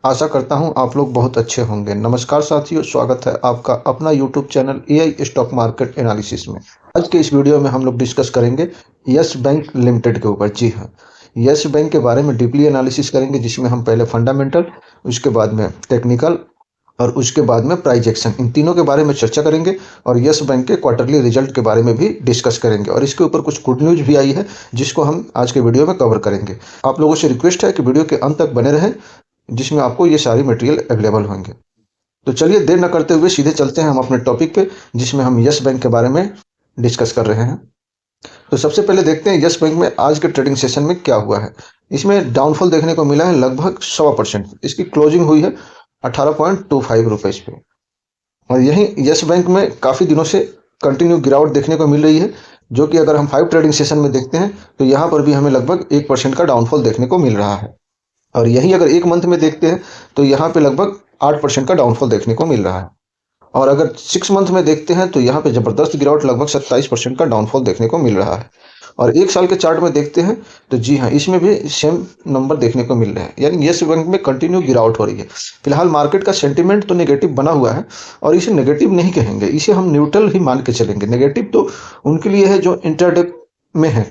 आशा करता हूँ आप लोग बहुत अच्छे होंगे। नमस्कार साथियों, स्वागत है आपका अपना YouTube channel AI stock market analysis में। आज के इस वीडियो में हम लोग डिस्कस करेंगे यस बैंक लिमिटेड के ऊपर। जी हाँ, यस बैंक के बारे में डीपली एनालिसिस करेंगे, जिसमें हम पहले फंडामेंटल, उसके बाद में टेक्निकल और उसके बाद में प्राइस एक्शन, इन तीनों के बारे में चर्चा करेंगे। और यस बैंक के क्वार्टरली रिजल्ट के बारे में भी डिस्कस करेंगे, और इसके ऊपर कुछ गुड न्यूज़ भी आई है जिसको हम आज के वीडियो में कवर करेंगे। आप लोगों से रिक्वेस्ट है कि वीडियो के अंत तक बने रहें, जिसमें आपको ये सारी मटेरियल अवेलेबल होंगे। तो चलिए देर न करते हुए सीधे चलते हैं हम अपने टॉपिक पे, जिसमें हम यस बैंक के बारे में डिस्कस कर रहे हैं। तो सबसे पहले देखते हैं यस बैंक में आज के ट्रेडिंग सेशन में क्या हुआ है। इसमें डाउनफॉल देखने को मिला है लगभग 1.25%। इसकी क्लोजिंग हुई है 18.25 रुपये पे। और यही यस बैंक में काफ़ी दिनों से कंटिन्यू गिरावट देखने को मिल रही है, जो कि अगर हम 5 ट्रेडिंग सेशन में देखते हैं तो यहाँ पर भी हमें लगभग 1% का डाउनफॉल देखने को मिल रहा है। और यही अगर एक मंथ में देखते हैं तो यहाँ पे लगभग 8% का डाउनफॉल देखने को मिल रहा है। और अगर 6 मंथ में देखते हैं तो यहाँ पे ज़बरदस्त गिरावट, लगभग 27% का डाउनफॉल देखने को मिल रहा है। और एक साल के चार्ट में देखते हैं तो जी हाँ, इसमें भी सेम नंबर देखने को मिल रहे हैं, यानी येस बैंक में कंटिन्यू गिरावट हो रही है। फिलहाल मार्केट का सेंटिमेंट तो नेगेटिव बना हुआ है, और इसे नेगेटिव नहीं कहेंगे, इसे हम न्यूट्रल ही मान के चलेंगे। नेगेटिव तो उनके लिए है जो इंटरडे में है।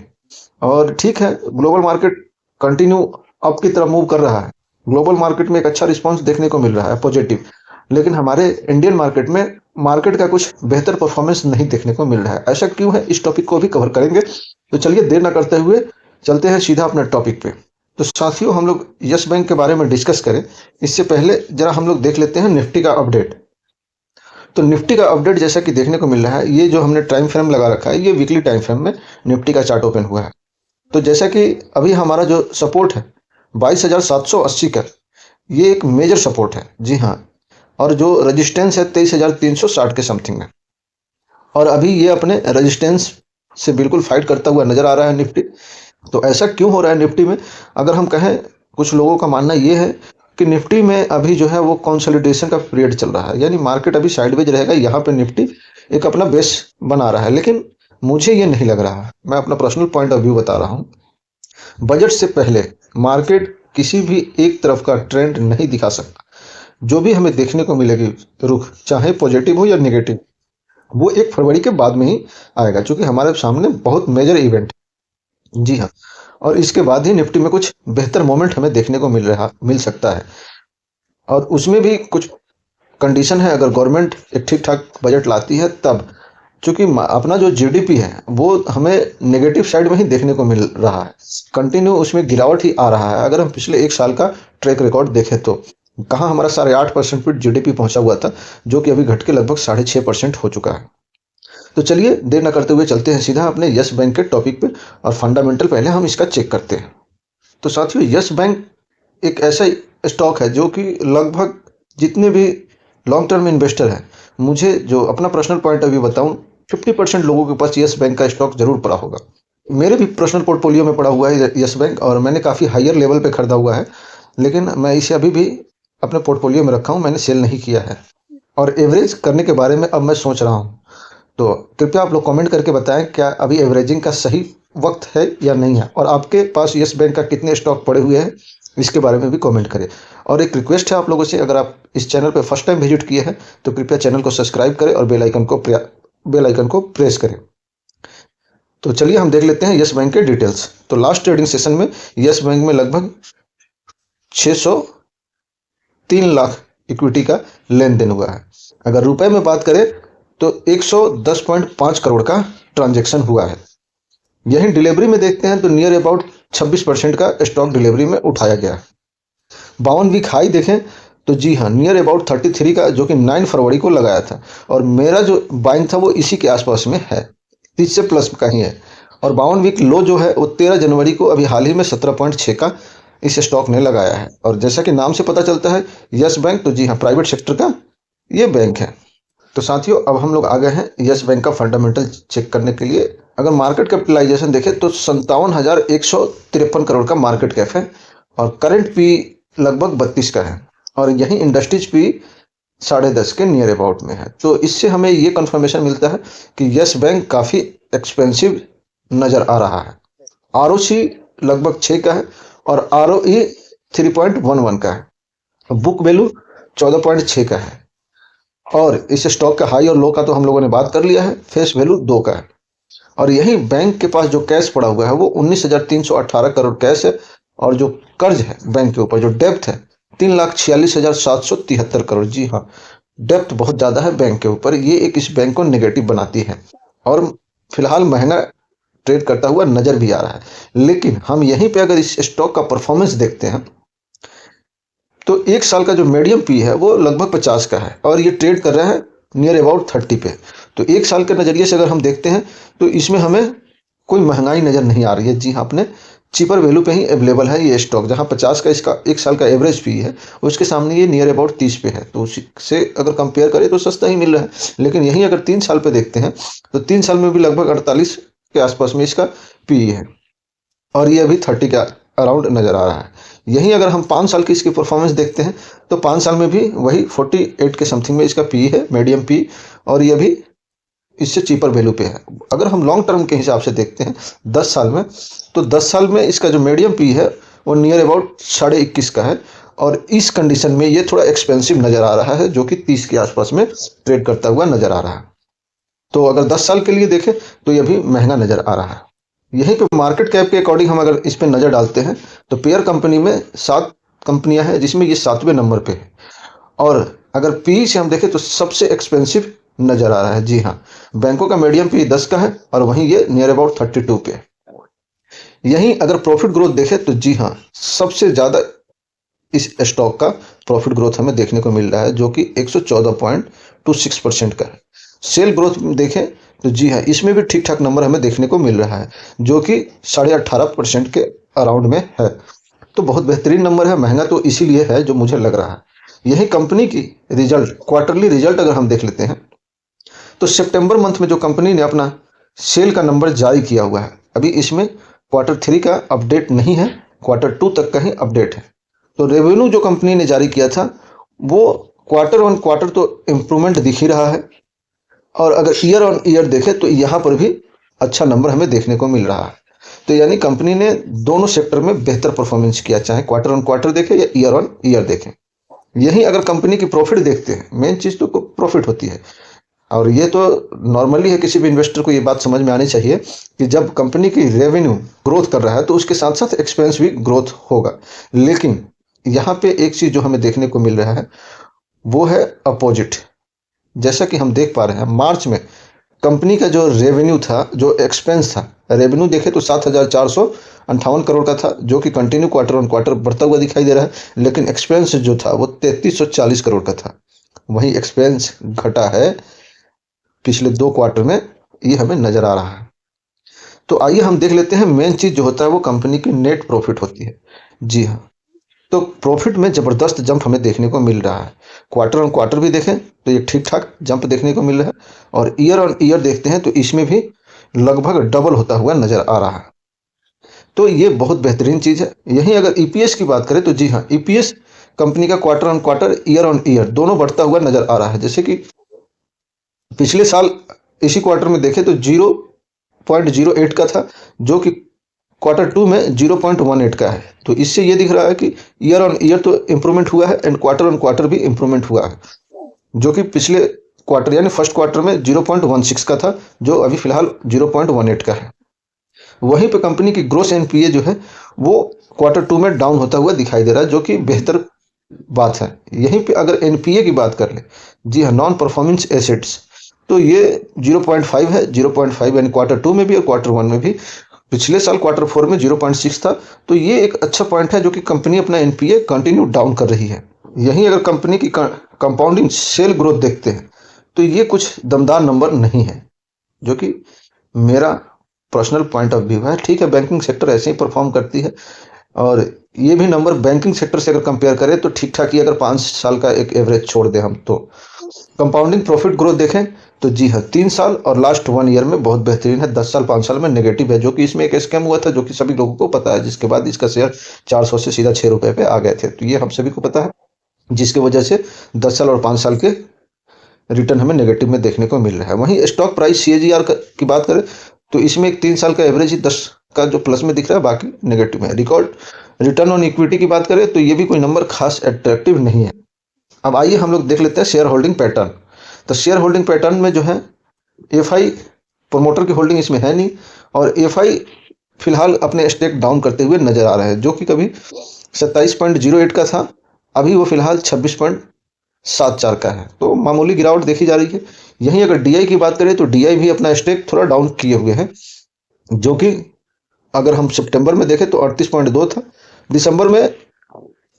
और ठीक है, ग्लोबल मार्केट कंटिन्यू अप की तरफ मूव कर रहा है। ग्लोबल मार्केट में एक अच्छा रिस्पांस देखने को मिल रहा है, पॉजिटिव। लेकिन हमारे इंडियन मार्केट में मार्केट का कुछ बेहतर परफॉर्मेंस नहीं देखने को मिल रहा है। ऐसा क्यों है, इस टॉपिक को भी कवर करेंगे। तो चलिए देर न करते हुए चलते हैं सीधा अपने टॉपिक पे। तो साथियों, हम लोग यस बैंक के बारे में डिस्कस करें इससे पहले जरा हम लोग देख लेते हैं निफ्टी का अपडेट। तो निफ्टी का अपडेट जैसा कि देखने को मिल रहा है, ये जो हमने टाइम फ्रेम लगा रखा है, ये वीकली टाइम फ्रेम में निफ्टी का चार्ट ओपन हुआ है। तो जैसा कि अभी हमारा जो सपोर्ट है 22,780 का, ये एक मेजर सपोर्ट है। जी हाँ, और जो रेजिस्टेंस है 23,360 के समथिंग में। और अभी ये अपने रेजिस्टेंस से बिल्कुल फाइट करता हुआ नजर आ रहा है निफ्टी। तो ऐसा क्यों हो रहा है निफ्टी में, अगर हम कहें, कुछ लोगों का मानना ये है कि निफ्टी में अभी जो है वो कंसोलिडेशन का पीरियड चल रहा है, यानी मार्केट अभी साइडवेज रहेगा। यहाँ पे निफ्टी एक अपना बेस बना रहा है, लेकिन मुझे ये नहीं लग रहा है। मैं अपना पर्सनल पॉइंट ऑफ व्यू बता रहा हूँ। बजट से पहले मार्केट किसी भी एक तरफ का ट्रेंड नहीं दिखा सकता। जो भी हमें देखने को मिलेगी रुख, चाहे पॉजिटिव हो या नेगेटिव, वो 1 फरवरी के बाद में ही आएगा, क्योंकि हमारे सामने बहुत मेजर इवेंट। जी हाँ, और इसके बाद ही निफ्टी में कुछ बेहतर मोमेंट हमें देखने को मिल सकता है। और उसमें भी कुछ कंडीशन है, अगर गवर्नमेंट एक ठीक ठाक बजट लाती है तब। चूंकि अपना जो जीडीपी है वो हमें नेगेटिव साइड में ही देखने को मिल रहा है, कंटिन्यू उसमें गिरावट ही आ रहा है। अगर हम पिछले एक साल का ट्रैक रिकॉर्ड देखें तो कहाँ हमारा 8.5% पे जीडीपी पहुंचा हुआ था, जो कि अभी घट के लगभग 6.5% हो चुका है। तो चलिए देर न करते हुए चलते हैं सीधा अपने यस बैंक के टॉपिक पे, और फंडामेंटल पहले हम इसका चेक करते हैं। तो साथियों, यस बैंक एक ऐसा स्टॉक है जो कि लगभग जितने भी लॉन्ग टर्म इन्वेस्टर हैं, मुझे जो अपना पर्सनल पॉइंट ऑफ व्यू बताऊं, 50% लोगों के पास यस बैंक का स्टॉक जरूर पड़ा होगा। मेरे भी पर्सनल पोर्टफोलियो में पड़ा हुआ है यस बैंक, और मैंने काफ़ी हायर लेवल पे खरीदा हुआ है, लेकिन मैं इसे अभी भी अपने पोर्टफोलियो में रखा हूँ, मैंने सेल नहीं किया है। और एवरेज करने के बारे में अब मैं सोच रहा हूँ। तो कृपया आप लोग कमेंट करके बताएं, क्या अभी एवरेजिंग का सही वक्त है या नहीं है, और आपके पास यस बैंक का कितने स्टॉक पड़े हुए हैं इसके बारे में भी कमेंट करें। और एक रिक्वेस्ट है आप लोगों से, अगर आप इस चैनल पर फर्स्ट टाइम विजिट किए हैं तो कृपया चैनल को सब्सक्राइब करें और बेल आइकन को प्रेस करें। तो चलिए हम देख लेते हैं यस बैंक के डिटेल्स। तो लास्ट ट्रेडिंग सेशन में यस बैंक में लगभग 603 लाख इक्विटी का लेन देन हुआ है। अगर रुपए में बात करें तो 110.5 करोड़ का ट्रांजैक्शन हुआ है। यही डिलीवरी में देखते हैं तो नियर अबाउट 26% का स्टॉक डिलीवरी में उठाया गया। 52 वीक हाई देखें तो जी हाँ, नियर अबाउट 33 का, जो कि 9 फरवरी को लगाया था। और मेरा जो बाइंग था वो इसी के आसपास में है, 30 से प्लस का ही है। और 52 वीक लो जो है वो 13 जनवरी को अभी हाल ही में 17.6 का इस स्टॉक ने लगाया है। और जैसा कि नाम से पता चलता है यस बैंक, तो जी हाँ, प्राइवेट सेक्टर का ये बैंक है। तो साथियों, अब हम लोग आ गए हैं यस बैंक का फंडामेंटल चेक करने के लिए। अगर मार्केट कैपिटलाइजेशन देखें तो 57,153 करोड़ का मार्केट कैप है, और करंट पी लगभग 32 का है। और यही इंडस्ट्रीज पी 10.5 के नियर अबाउट में है। तो इससे हमें ये कंफर्मेशन मिलता है कि यस बैंक काफ़ी एक्सपेंसिव नज़र आ रहा है। आरओसी लगभग 6 का है, और आरओई 3.11 का है। बुक वैल्यू 14.6 का है। और इस स्टॉक का हाई और लो का तो हम लोगों ने बात कर लिया है। फेस वैल्यू 2 का है। और यही बैंक के पास जो कैश पड़ा हुआ है वो 19,318 करोड़ कैश है। और जो कर्ज है बैंक के ऊपर, जो डेप्थ है, 3,46,773 करोड़। जी हाँ, डेप्थ बहुत ज़्यादा है बैंक के ऊपर। ये एक इस बैंक को नेगेटिव बनाती है और फिलहाल महंगा ट्रेड करता हुआ नजर भी आ रहा है। लेकिन हम यहीं पे अगर इस स्टॉक का परफॉर्मेंस देखते हैं तो एक साल का जो मीडियम पी है वो लगभग 50 का है और ये ट्रेड कर रहा है नियर अबाउट 30 पे। तो एक साल के नज़रिए से अगर हम देखते हैं तो इसमें हमें कोई महंगाई नज़र नहीं आ रही है। जी हाँ, अपने चीपर वैल्यू पे ही अवेलेबल है ये स्टॉक। जहाँ 50 का इसका एक साल का एवरेज पी है, उसके सामने ये नियर अबाउट 30 पे है। तो उससे अगर कंपेयर करें तो सस्ता ही मिल रहा है। लेकिन यहीं अगर 3 साल पे देखते हैं तो 3 साल में भी लगभग 48 के आसपास में इसका पी है और ये अभी 30 के अराउंड नज़र आ रहा है। यहीं अगर हम 5 साल की इसकी परफॉर्मेंस देखते हैं तो 5 साल में भी वही 48 के समथिंग में इसका पी है, मीडियम पी, और ये भी इससे चीपर वैल्यू पे है। अगर हम लॉन्ग टर्म के हिसाब से देखते हैं 10 साल में, तो 10 साल में इसका जो मीडियम पी है वो नियर अबाउट 21.5 का है। और इस कंडीशन में ये थोड़ा एक्सपेंसिव नज़र आ रहा है, जो कि 30 के आसपास में ट्रेड करता हुआ नज़र आ रहा है। तो अगर 10 साल के लिए देखें तो यह भी महंगा नज़र आ रहा है। यहीं पे मार्केट कैप के अकॉर्डिंग हम अगर इस पे नज़र डालते हैं तो पेयर कंपनी में 7 कंपनियां हैं जिसमें ये 7वें नंबर पे है। और अगर पी से हम देखें तो सबसे एक्सपेंसिव नज़र आ रहा है। जी हाँ, बैंकों का मीडियम पी 10 का है और वहीं ये नियर अबाउट 32 पे है। यहीं अगर प्रॉफिट ग्रोथ देखें तो जी हाँ, सबसे ज़्यादा इस स्टॉक का प्रॉफिट ग्रोथ हमें देखने को मिल रहा है, जो कि 114.26% का है। सेल ग्रोथ देखें तो जी हाँ, इसमें भी ठीक ठाक नंबर हमें देखने को मिल रहा है, जो कि 18.5% के अराउंड में है। तो बहुत बेहतरीन नंबर है। महंगा तो इसीलिए है जो मुझे लग रहा है। यही कंपनी की रिजल्ट, क्वार्टरली रिजल्ट अगर हम देख लेते हैं तो सितंबर मंथ में जो कंपनी ने अपना सेल का नंबर जारी किया हुआ है, अभी इसमें Q3 का अपडेट नहीं है, Q2 तक का ही अपडेट है। तो रेवेन्यू जो कंपनी ने जारी किया था वो क्वार्टर ऑन क्वार्टर तो इम्प्रूवमेंट दिख ही रहा है। और अगर ईयर ऑन ईयर देखें तो यहाँ पर भी अच्छा नंबर हमें देखने को मिल रहा है। तो यानी कंपनी ने दोनों सेक्टर में बेहतर परफॉर्मेंस किया, चाहे क्वार्टर ऑन क्वार्टर देखें या ईयर ऑन ईयर देखें। यही अगर कंपनी की प्रॉफिट देखते हैं, मेन चीज़ तो प्रॉफिट होती है। और ये तो नॉर्मली है, किसी भी इन्वेस्टर को ये बात समझ में आनी चाहिए कि जब कंपनी की रेवेन्यू ग्रोथ कर रहा है तो उसके साथ साथ एक्सपेंस भी ग्रोथ होगा। लेकिन यहाँ पे एक चीज़ जो हमें देखने को मिल रहा है वो है अपोजिट। जैसा कि हम देख पा रहे हैं मार्च में कंपनी का जो रेवेन्यू था, जो एक्सपेंस था, रेवेन्यू देखे तो 7,458 करोड़ का था, जो कि कंटिन्यू क्वार्टर ऑन क्वार्टर बढ़ता हुआ दिखाई दे रहा है। लेकिन एक्सपेंस जो था वो 3,340 करोड़ का था। वहीं एक्सपेंस घटा है पिछले 2 क्वार्टर में, ये हमें नजर आ रहा है। तो आइए हम देख लेते हैं मेन चीज जो होता है वो कंपनी की नेट प्रॉफिट होती है। जी हाँ, तो प्रॉफिट में जबरदस्त जंप हमें देखने को मिल रहा है। क्वार्टर ऑन क्वार्टर भी देखें तो ये ठीक ठाक जंप देखने को मिल रहा है, और ईयर ऑन ईयर देखते हैं तो इसमें भी लगभग डबल होता हुआ नजर आ रहा है। तो ये बहुत बेहतरीन चीज है। यहीं अगर ईपीएस की बात करें तो जी हाँ, ईपीएस कंपनी का quarter on quarter, year on year दोनों बढ़ता हुआ नजर आ रहा है। जैसे कि पिछले साल इसी क्वार्टर में देखें तो 0.08 का था, जो कि Q2 में 0.18 का है। तो इससे ये दिख रहा है कि ईयर ऑन ईयर तो इम्प्रूवमेंट हुआ है एंड क्वार्टर ऑन क्वार्टर भी इम्प्रूवमेंट हुआ है, जो कि पिछले क्वार्टर यानी फर्स्ट क्वार्टर में 0.16 का था, जो अभी फिलहाल 0.18 का है। वहीं पे कंपनी की ग्रोस एनपीए जो है वो Q2 में डाउन होता हुआ दिखाई दे रहा है, जो कि बेहतर बात है। यहीं पे अगर एनपीए की बात कर ले, जी हाँ, नॉन परफॉर्मेंस एसेट्स, तो ये 0.5 है। 0.5 यानी Q2 में भी और Q1 में भी। पिछले साल Q4 में 0.6 था। तो ये एक अच्छा पॉइंट है, जो कि कंपनी अपना एनपीए कंटिन्यू डाउन कर रही है। यहीं अगर कंपनी की कंपाउंडिंग सेल ग्रोथ देखते हैं तो ये कुछ दमदार नंबर नहीं है, जो कि मेरा पर्सनल पॉइंट ऑफ व्यू है। ठीक है, बैंकिंग सेक्टर ऐसे ही परफॉर्म करती है, और ये भी नंबर बैंकिंग सेक्टर से अगर कंपेयर करें तो ठीक ठाक ही, अगर 5 साल का एक एवरेज छोड़ दें हम तो। कंपाउंडिंग प्रॉफिट ग्रोथ देखें तो जी हाँ, 3 साल और लास्ट 1 ईयर में बहुत बेहतरीन है। 10 साल 5 साल में नेगेटिव है, जो कि इसमें एक स्कैम हुआ था, जो कि सभी लोगों को पता है, जिसके बाद इसका शेयर 400 से सीधा 6 रुपए पे आ गए थे। तो ये हम सभी को पता है, जिसकी वजह से 10 साल और 5 साल के रिटर्न हमें नेगेटिव में देखने को मिल रहा है। वहीं स्टॉक प्राइस CAGR की बात करें तो इसमें एक 3 साल का एवरेज ही 10 का जो प्लस में दिख रहा है, बाकी नेगेटिव में है। रिकॉर्ड रिटर्न ऑन इक्विटी की बात करें तो ये भी कोई नंबर खास अट्रैक्टिव नहीं है। अब आइए हम लोग देख लेते हैं शेयर होल्डिंग पैटर्न। तो शेयर होल्डिंग पैटर्न में जो है एफआई प्रोमोटर की होल्डिंग इसमें है नहीं, और एफआई फिलहाल अपने स्टेक डाउन करते हुए नजर आ रहे हैं, जो कि कभी 27.08 का था, अभी वो फिलहाल 26.74 का है। तो मामूली गिरावट देखी जा रही है। यहीं अगर डीआई की बात करें तो डीआई भी अपना स्टेक थोड़ा डाउन किए हुए हैं, जो कि अगर हम सितंबर में देखें तो 38.2 था।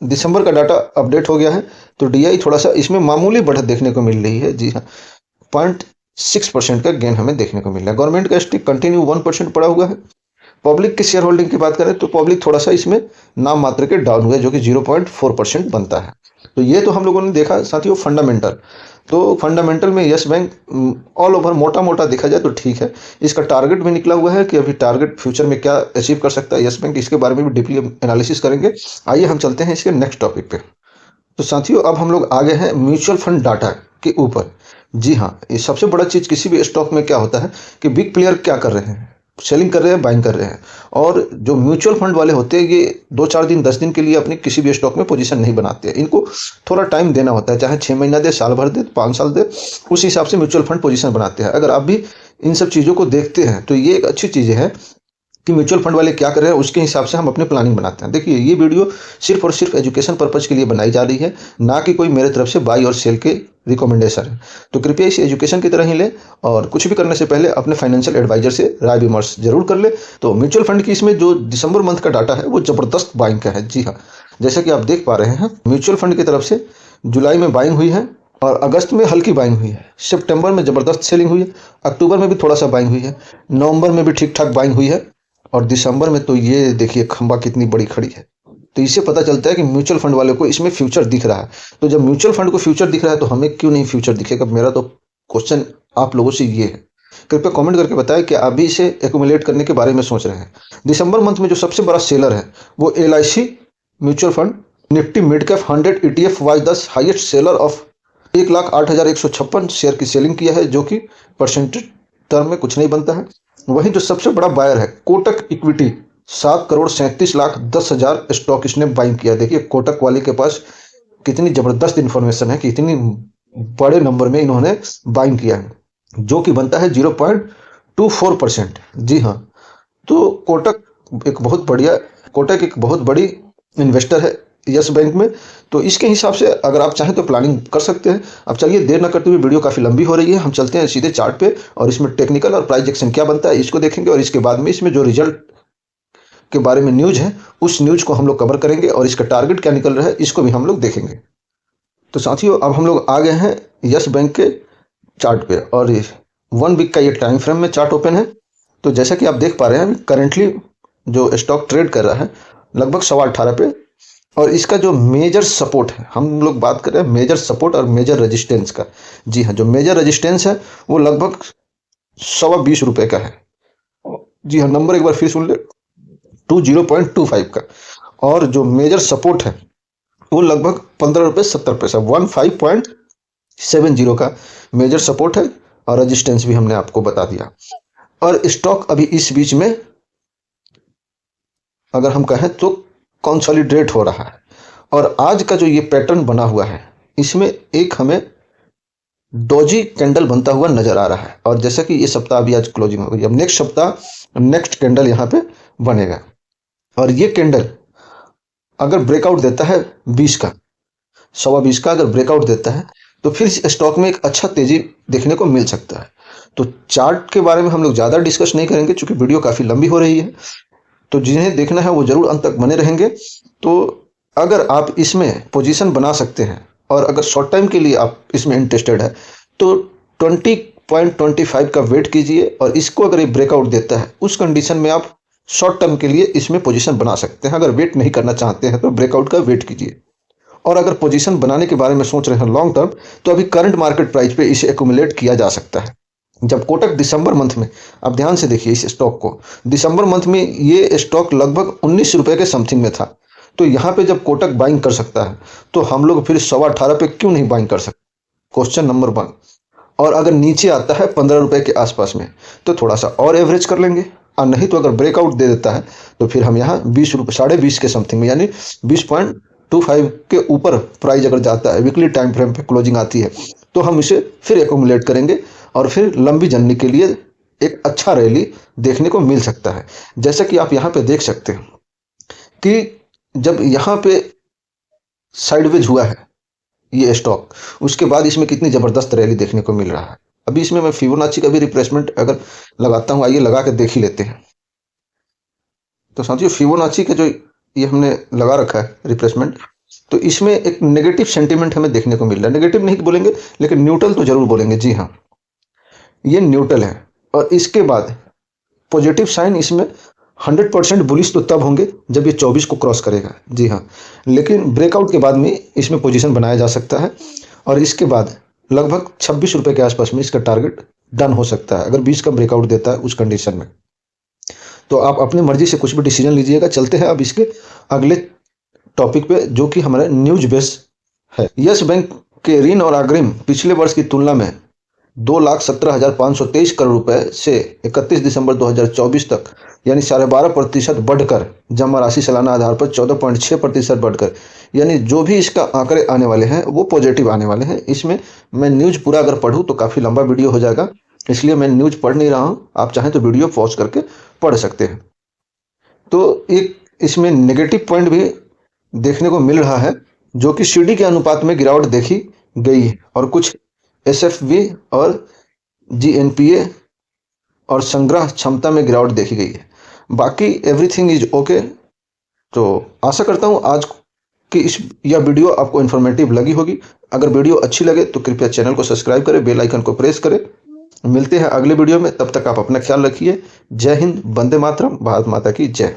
दिसंबर का डाटा अपडेट हो गया है, तो डीआई थोड़ा सा इसमें मामूली बढ़त देखने को मिल रही है। जी हाँ, 0.6% का गेन हमें देखने को मिल रहा है। गवर्नमेंट का स्टेक कंटिन्यू 1% पड़ा हुआ है। पब्लिक की शेयर होल्डिंग की बात करें तो पब्लिक थोड़ा सा इसमें नाम मात्र के डाउन हुए, जो कि 0.4% बनता है। तो ये तो हम लोगों ने देखा साथियों फंडामेंटल। तो फंडामेंटल में यस बैंक ऑल ओवर मोटा मोटा देखा जाए तो ठीक है। इसका टारगेट भी निकला हुआ है कि अभी टारगेट फ्यूचर में क्या अचीव कर सकता है यस बैंक, इसके बारे में भी डीपली एनालिसिस करेंगे। आइए हम चलते हैं इसके नेक्स्ट टॉपिक पे। तो साथियों अब हम लोग आगे हैं म्यूचुअल फंड डाटा के ऊपर। जी हाँ, ये सबसे बड़ा चीज़ किसी भी स्टॉक में क्या होता है कि बिग प्लेयर क्या कर रहे हैं, सेलिंग कर रहे हैं, बाइंग कर रहे हैं। और जो म्यूचुअल फंड वाले होते हैं ये 2-4 दिन 10 दिन के लिए अपनी किसी भी स्टॉक में पोजीशन नहीं बनाते हैं। इनको थोड़ा टाइम देना होता है, चाहे 6 महीना दे, साल भर दे, 5 साल दे, उस हिसाब से म्यूचुअल फंड पोजीशन बनाते हैं। अगर आप भी इन सब चीज़ों को देखते हैं तो ये एक अच्छी चीज़ है कि म्यूचुअल फंड वाले क्या कर रहे हैं, उसके हिसाब से हम अपनी प्लानिंग बनाते हैं। देखिए ये वीडियो सिर्फ और सिर्फ एजुकेशन पर्पज़ के लिए बनाई जा रही है, ना कि कोई मेरे तरफ से बाई और सेल के रिकमेंडेशन है। तो कृपया इसे एजुकेशन की तरह ही ले, और कुछ भी करने से पहले अपने फाइनेंशियल एडवाइजर से राय विमर्श जरूर कर ले। तो म्यूचुअल फंड की इसमें जो दिसंबर मंथ का डाटा है वो जबरदस्त बाइंग का है। जी हाँ, जैसा कि आप देख पा रहे हैं म्यूचुअल फंड की तरफ से जुलाई में बाइंग हुई है, और अगस्त में हल्की बाइंग हुई है, सितंबर में जबरदस्त सेलिंग हुई है, अक्टूबर में भी थोड़ा सा बाइंग हुई है, नवंबर में भी ठीक ठाक बाइंग हुई है, और दिसंबर में तो ये देखिए खंबा कितनी बड़ी खड़ी है। तो इससे पता चलता है कि म्यूचुअल फंड वालों को इसमें फ्यूचर दिख रहा है। तो जब म्यूचुअल फंड को फ्यूचर दिख रहा है तो हमें क्यों नहीं फ्यूचर दिखेगा? मेरा तो क्वेश्चन आप लोगों से ये है। कृपया कमेंट करके बताएं कि आप भी इसे एक्यूमुलेट करने के बारे में सोच रहे हैं। दिसंबर मंथ में जो सबसे बड़ा सेलर है वो LIC mutual fund Nifty mid cap 100 ETF was the highest seller of 1,08,156 share की सेलिंग किया है, जो कि परसेंटेज टर्म में कुछ नहीं बनता है। वहीं जो सबसे बड़ा बायर है कोटक इक्विटी 7,37,10,00,000 स्टॉक इसने बाइंग किया। देखिए कोटक वाले के पास कितनी जबरदस्त इंफॉर्मेशन है कि इतनी बड़े नंबर में इन्होंने बाइंग किया है, जो कि बनता है 0.24%। जी हाँ, तो कोटक एक बहुत बड़ी इन्वेस्टर है यस बैंक में। तो इसके हिसाब से अगर आप चाहें तो प्लानिंग कर सकते हैं। अब चलिए देर न करते हुए, वीडियो काफ़ी लंबी हो रही है, हम चलते हैं सीधे चार्ट पे, और इसमें टेक्निकल और प्राइस एक्शन क्या बनता है इसको देखेंगे, और इसके बाद में इसमें जो रिजल्ट के बारे में न्यूज़ है उस न्यूज़ को हम लोग कवर करेंगे, और इसका टारगेट क्या निकल रहा है इसको भी हम लोग देखेंगे। तो साथियों अब हम लोग आ गए हैं यस बैंक के चार्ट पे, और 1 वीक का ये टाइम फ्रेम में चार्ट ओपन है। तो जैसा कि आप देख पा रहे हैं करेंटली जो स्टॉक ट्रेड कर रहा है लगभग 18.25 पे, और इसका जो मेजर सपोर्ट है, हम लोग बात कर रहे हैं मेजर सपोर्ट और मेजर रेजिस्टेंस का। जी हाँ, जो मेजर रेजिस्टेंस है वो लगभग 20 रुपए का है। जी हाँ, नंबर एक बार फिर सुन ले, 20.25 का। और जो मेजर सपोर्ट है वो लगभग 15 रुपये 70 पैसा 15.70 का मेजर सपोर्ट है, और रेजिस्टेंस भी हमने आपको बता दिया। और स्टॉक अभी इस बीच में अगर हम कहें तो कंसोलिडेट हो रहा है, और आज का जो ये पैटर्न बना हुआ है इसमें एक हमें डोजी कैंडल बनता हुआ नजर आ रहा है। और जैसा कि ये सप्ताह अभी आज क्लोजिंग हो गई, अब नेक्स्ट सप्ताह नेक्स्ट कैंडल यहाँ पे बनेगा, और ये कैंडल अगर ब्रेकआउट देता है 20 का 20.25 का अगर ब्रेकआउट देता है तो फिर स्टॉक में एक अच्छा तेजी देखने को मिल सकता है। तो चार्ट के बारे में हम लोग ज़्यादा डिस्कस नहीं करेंगे क्योंकि वीडियो काफ़ी लंबी हो रही है, तो जिन्हें देखना है वो जरूर अंत तक बने रहेंगे। तो अगर आप इसमें पोजीशन बना सकते हैं, और अगर शॉर्ट टाइम के लिए आप इसमें इंटरेस्टेड है तो 20.25 का वेट कीजिए, और इसको अगर ये ब्रेकआउट देता है उस कंडीशन में आप शॉर्ट टर्म के लिए इसमें पोजीशन बना सकते हैं। अगर वेट नहीं करना चाहते हैं तो ब्रेकआउट का वेट कीजिए, और अगर पोजीशन बनाने के बारे में सोच रहे हैं लॉन्ग टर्म तो अभी करंट मार्केट प्राइस पे इसे एक्यूमुलेट किया जा सकता है। जब कोटक दिसंबर मंथ में, आप ध्यान से देखिए इस स्टॉक को, दिसंबर मंथ में ये स्टॉक लगभग 19 रुपए के समथिंग में था। तो यहाँ पे जब कोटक बाइंग कर सकता है तो हम लोग फिर 18.25 पे क्यों नहीं बाइंग कर सकते? Question number 1। और अगर नीचे आता है 15 रुपए के आसपास में तो थोड़ा सा और एवरेज कर लेंगे, और नहीं तो अगर ब्रेकआउट दे देता है तो फिर हम यहाँ 20 रुपये 20.5 के समथिंग में, यानी 20.25 के ऊपर प्राइस अगर जाता है, वीकली टाइम फ्रेम पे क्लोजिंग आती है, तो हम इसे फिर एकोमुलेट करेंगे और फिर लंबी जर्नी के लिए एक अच्छा रैली देखने को मिल सकता है। जैसा कि आप यहाँ पे देख सकते हैं कि जब यहाँ पे साइडवेज हुआ है ये स्टॉक, उसके बाद इसमें कितनी ज़बरदस्त रैली देखने को मिल रहा है। अभी इसमें मैं फिबोनाची का भी रिप्लेसमेंट अगर लगाता हूँ, आइए लगा के देख ही लेते हैं। तो साथियों, फिबोनाची का जो ये हमने लगा रखा है रिप्लेसमेंट, तो इसमें एक नेगेटिव सेंटीमेंट हमें देखने को मिल रहा है। नेगेटिव नहीं बोलेंगे लेकिन न्यूट्रल तो जरूर बोलेंगे। जी हाँ, ये न्यूट्रल है। और इसके बाद पॉजिटिव साइन इसमें 100% बुलिश तो तब होंगे जब ये 24 को क्रॉस करेगा। जी हाँ, लेकिन ब्रेकआउट के बाद में इसमें पोजीशन बनाया जा सकता है और इसके बाद लगभग 26 रुपये के आसपास में इसका टारगेट डन हो सकता है अगर 20 का ब्रेकआउट देता है उस कंडीशन में। तो आप अपनी मर्जी से कुछ भी डिसीजन लीजिएगा। चलते हैं अब इसके अगले टॉपिक पे, जो कि हमारा न्यूज बेस है। यस बैंक के ऋण और अग्रिम पिछले वर्ष की तुलना में 2,17,523 करोड़ रुपए से 31 दिसंबर 2024 तक यानी 12.5% बढ़कर, जमा राशि सालाना आधार पर 14.6% बढ़कर, यानी जो भी इसका आंकड़े आने वाले हैं वो पॉजिटिव आने वाले हैं। इसमें मैं न्यूज पूरा अगर पढ़ूँ तो काफ़ी लंबा वीडियो हो जाएगा, इसलिए मैं न्यूज पढ़ नहीं रहा हूँ। आप चाहें तो वीडियो पॉज करके पढ़ सकते हैं। तो एक इसमें नेगेटिव पॉइंट भी देखने को मिल रहा है, जो कि सीडी के अनुपात में गिरावट देखी गई है और कुछ एसएफवी और जीएनपीए और संग्रह क्षमता में गिरावट देखी गई है। बाकी एवरीथिंग इज ओके। तो आशा करता हूँ आज की यह वीडियो आपको इन्फॉर्मेटिव लगी होगी। अगर वीडियो अच्छी लगे तो कृपया चैनल को सब्सक्राइब करें, बेल आइकन को प्रेस करें। मिलते हैं अगले वीडियो में, तब तक आप अपना ख्याल रखिए। जय हिंद, वंदे मातरम, भारत माता की जय।